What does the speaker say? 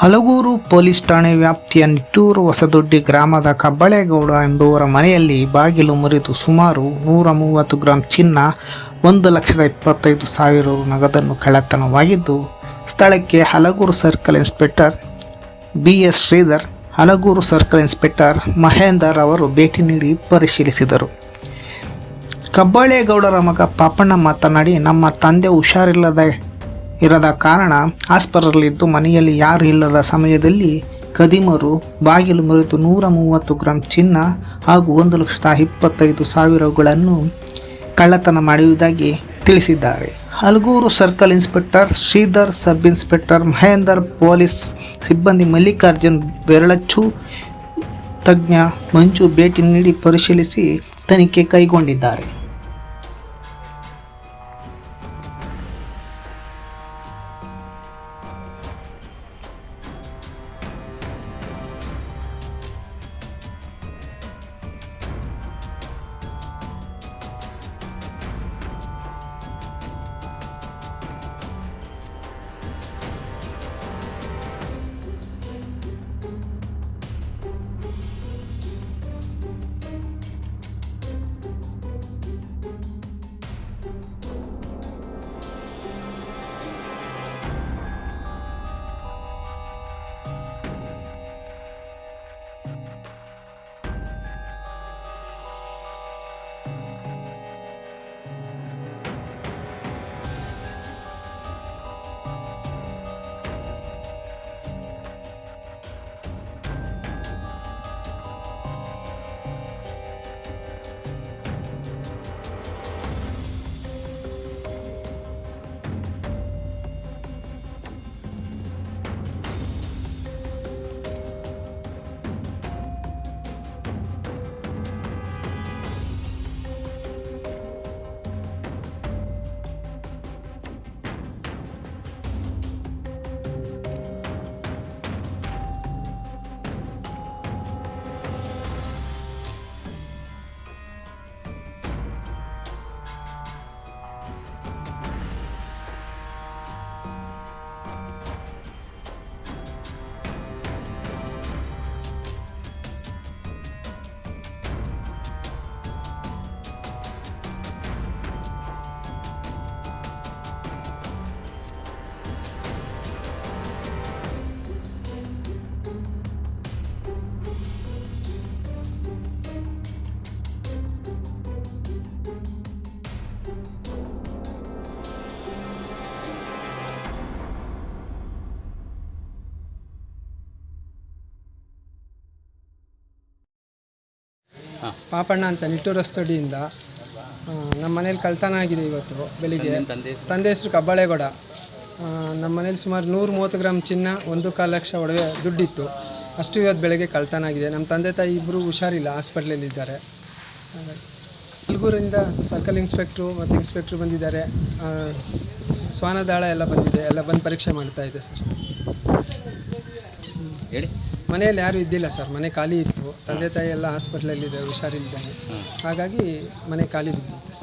Halagur police ಠಾಣೆ ವ್ಯಾಪ್ತಿಯ ನಿಟ್ಟೂರು ಹೊಸದೊಡ್ಡಿ ಗ್ರಾಮದ ಕಬ್ಬಳೇಗೌಡ ಎಂಬುವರ ಮನೆಯಲ್ಲಿ ಬಾಗಿಲು ಮುರಿದು ಸುಮಾರು 130 ಗ್ರಾಂ ಚಿನ್ನ, 1,25,000 ರು ನಗದನ್ನು ಕಳ್ಳತನವಾಗಿದ್ದು, ಸ್ಥಳಕ್ಕೆ Halaguru circle inspector BS Shridhar, Halaguru circle inspector Mahender ಅವರು ಭೇಟಿ ನೀಡಿ ಪರಿಶೀಲಿಸಿದರು. ಕಬ್ಬಳೇಗೌಡರ ಮಗ ಪಾಪಣ್ಣ ಮಾತನಾಡಿ, ನಮ್ಮ ತಂದೆ ಇರದ ಕಾರಣ ಆಸ್ಪತ್ರೆಯಲ್ಲಿದ್ದು ಮನೆಯಲ್ಲಿ ಯಾರು ಇಲ್ಲದ ಸಮಯದಲ್ಲಿ ಕದಿಮರು ಬಾಗಿಲು ಮುರಿದು 130 ಗ್ರಾಂ ಚಿನ್ನ ಹಾಗೂ 1,25,000ಗಳನ್ನು ಕಳ್ಳತನ ಮಾಡಿರುವುದಾಗಿ ತಿಳಿಸಿದ್ದಾರೆ. Halaguru circle inspector Shridhar, sub inspector Mahender, police ಸಿಬ್ಬಂದಿ ಮಲ್ಲಿಕಾರ್ಜುನ್, ಬೆರಳಚ್ಚು ತಜ್ಞ ಮಂಜು ಭೇಟಿ ನೀಡಿ ಪರಿಶೀಲಿಸಿ ತನಿಖೆ ಕೈಗೊಂಡಿದ್ದಾರೆ. ಪಾಪಣ್ಣ ಅಂತ ನಿಟ್ಟೂರು ಹೊಸದೊಡ್ಡಿಯಿಂದ ನಮ್ಮ ಮನೇಲಿ ಕಳ್ತನ ಆಗಿದೆ. ಇವತ್ತು ಬೆಳಿಗ್ಗೆ ತಂದೆ ಹೆಸರು ಕಬ್ಬಳೇಗೌಡ. ನಮ್ಮ ಮನೇಲಿ ಸುಮಾರು 130 ಗ್ರಾಂ ಚಿನ್ನ, 1.25 ಲಕ್ಷ ಒಡವೆ ದುಡ್ಡಿತ್ತು. ಅಷ್ಟು ಇವತ್ತು ಬೆಳಗ್ಗೆ ಕಳ್ತನ ಆಗಿದೆ. ನಮ್ಮ ತಂದೆ ತಾಯಿ ಇಬ್ಬರು ಹುಷಾರಿಲ್ಲ, ಹಾಸ್ಪಿಟ್ಲಲ್ಲಿದ್ದಾರೆ. ಹಲಗೂರಿಂದ ಸರ್ಕಲ್ ಇನ್ಸ್ಪೆಕ್ಟ್ರು ಮತ್ತು ಇನ್ಸ್ಪೆಕ್ಟ್ರು ಬಂದಿದ್ದಾರೆ. ಶ್ವಾನದಾಳ ಎಲ್ಲ ಬಂದಿದೆ, ಎಲ್ಲ ಬಂದು ಪರೀಕ್ಷೆ ಮಾಡ್ತಾ ಇದೆ ಸರ್. ಹೇಳಿ. ಮನೆಯಲ್ಲಿ ಯಾರೂ ಇದ್ದಿಲ್ಲ ಸರ್, ಮನೆ ಖಾಲಿ ಇತ್ತು. ತಂದೆ ತಾಯಿ ಎಲ್ಲ ಹಾಸ್ಪಿಟ್ಲಲ್ಲಿದೆ, ಹುಷಾರಿಲ್ದಾನೆ. ಹಾಗಾಗಿ ಮನೆ ಖಾಲಿ ಬಿದ್ದಿತ್ತು ಸರ್.